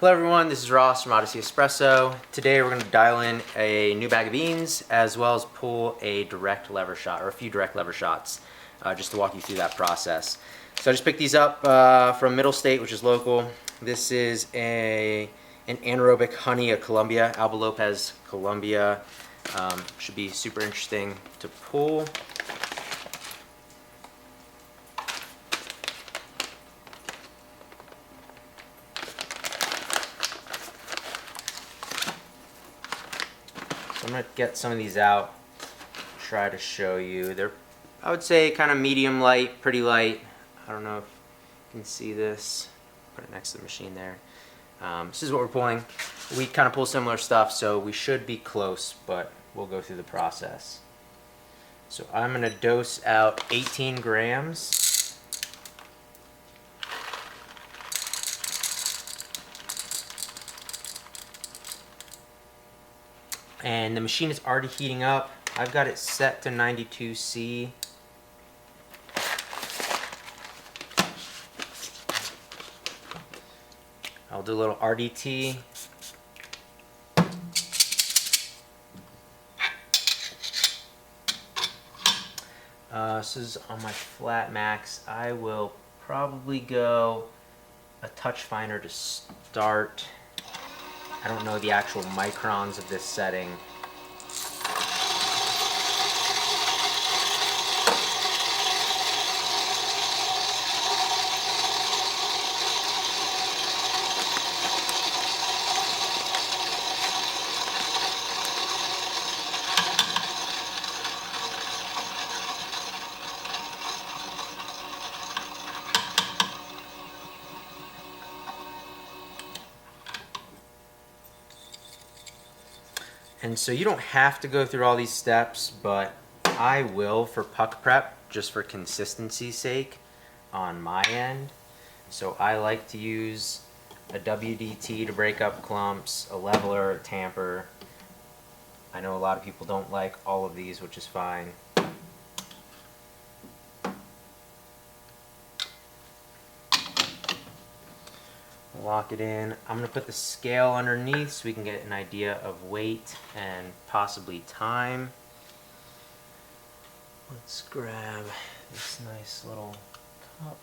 Hello everyone, this is Ross from Odyssey Espresso. Today we're going to dial in a new bag of beans as well as pull a direct lever shot, or a few direct lever shots, just to walk you through that process. So I just picked these up from Middle State, which is local. This is an anaerobic honey, a Colombia, Alba Lopez Colombia. Should be super interesting to pull. I'm going to get some of these out, try to show you. They're, I would say, kind of medium light, pretty light. I don't know if you can see this. Put it next to the machine there. This is what we're pulling. We kind of pull similar stuff, so we should be close, but we'll go through the process. So I'm going to dose out 18 grams. And the machine is already heating up. I've got it set to 92°C. I'll do a little RDT. This is on my flat max. I will probably go a touch finer to start. I don't know the actual microns of this setting. And so you don't have to go through all these steps, but I will for puck prep, just for consistency's sake on my end. So I like to use a WDT to break up clumps, a leveler, a tamper. I know a lot of people don't like all of these, which is fine. Lock it in. I'm going to put the scale underneath so we can get an idea of weight and possibly time. Let's grab this nice little cup.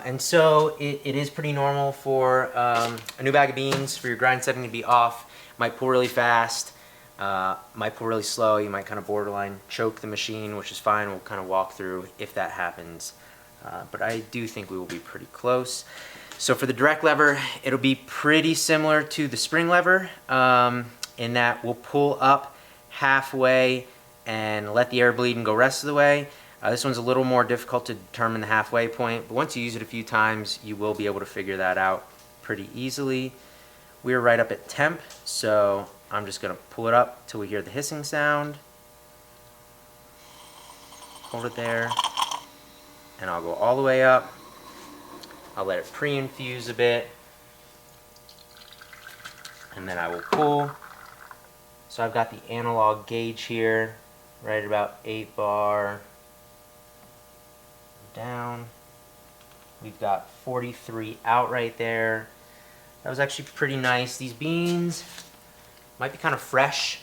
And so it is pretty normal for a new bag of beans for your grind setting to be off. Might pull really fast, might pull really slow. You might kind of borderline choke the machine, which is fine. We'll kind of walk through if that happens. But I do think we will be pretty close. So for the direct lever, it'll be pretty similar to the spring lever in that we'll pull up halfway and let the air bleed and go rest of the way. This one's a little more difficult to determine the halfway point, but once you use it a few times, you will be able to figure that out pretty easily. We're right up at temp, so I'm just going to pull it up till we hear the hissing sound. Hold it there. And I'll go all the way up. I'll let it pre-infuse a bit. And then I will pull. So I've got the analog gauge here, right at about 8 bar. Down. We've got 43 out right there. That was actually pretty nice. These beans might be kind of fresh.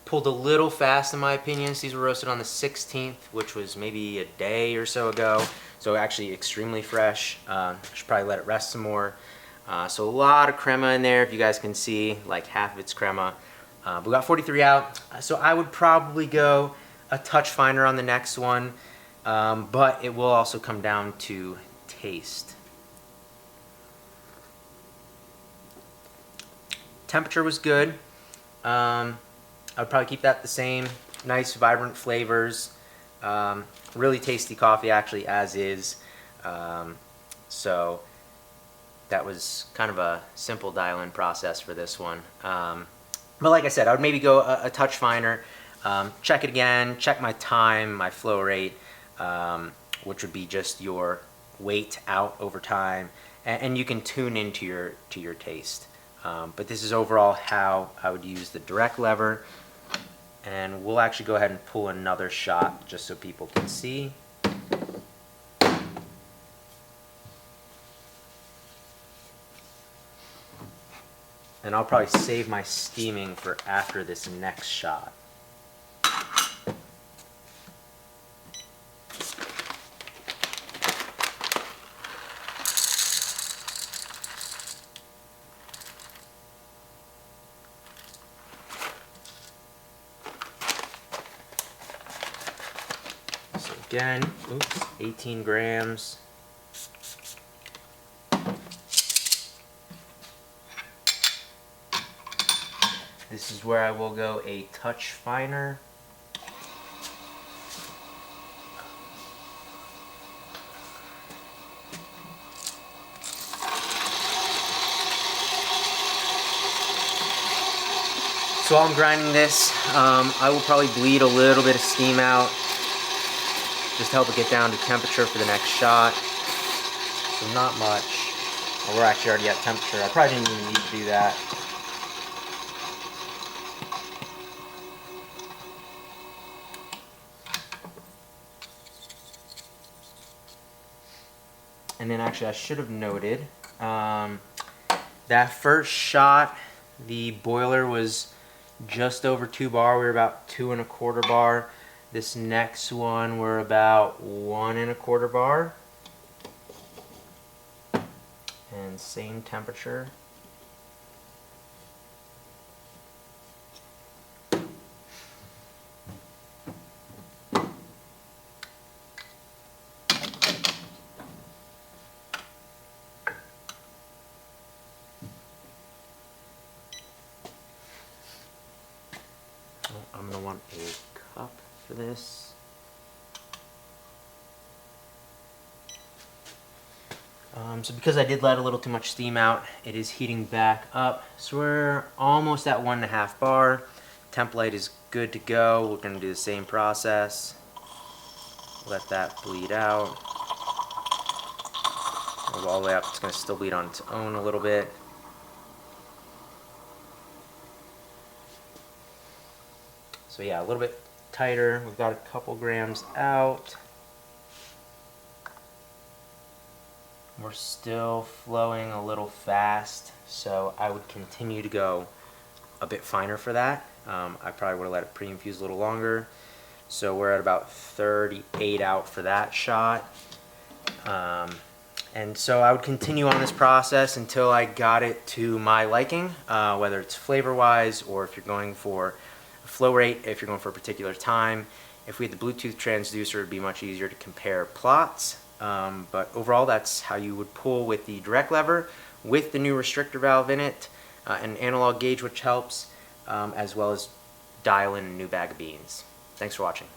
Pulled a little fast in my opinion. These were roasted on the 16th, which was maybe a day or so ago. So actually extremely fresh. Should probably let it rest some more. So a lot of crema in there, if you guys can see, like half of it's crema. We got 43 out. So I would probably go a touch finer on the next one, but it will also come down to taste. Temperature was good. I would probably keep that the same. Nice, vibrant flavors. Really tasty coffee, actually, as is. So that was kind of a simple dial-in process for this one. But like I said, I would maybe go a touch finer. Check it again. Check my time, my flow rate, which would be just your weight out over time, and you can tune into your taste. But this is overall how I would use the direct lever. And we'll actually go ahead and pull another shot just so people can see. And I'll probably save my steaming for after this next shot. So again, oops, 18 grams. This is where I will go a touch finer. So while I'm grinding this, I will probably bleed a little bit of steam out, just to help it get down to temperature for the next shot. So not much. Well, we're actually already at temperature. I probably didn't even need to do that. And then actually I should have noted, that first shot, the boiler was just over 2 bar. We were about 2 1/4 bar. This next one we're about 1 1/4 bar. And same temperature. I'm going to want a cup for this. So because I did let a little too much steam out, it is heating back up. So we're almost at 1 1/2 bar. Temp light is good to go. We're going to do the same process. Let that bleed out. Go all the way up. It's going to still bleed on its own a little bit. So yeah, a little bit tighter. We've got a couple grams out. We're still flowing a little fast, so I would continue to go a bit finer for that. I probably would have let it pre-infuse a little longer. So we're at about 38 out for that shot. And so I would continue on this process until I got it to my liking, whether it's flavor-wise or if you're going for a flow rate, if you're going for a particular time. If we had the Bluetooth transducer, it would be much easier to compare plots. But overall, that's how you would pull with the direct lever, with the new restrictor valve in it, an analog gauge which helps, as well as dial in a new bag of beans. Thanks for watching.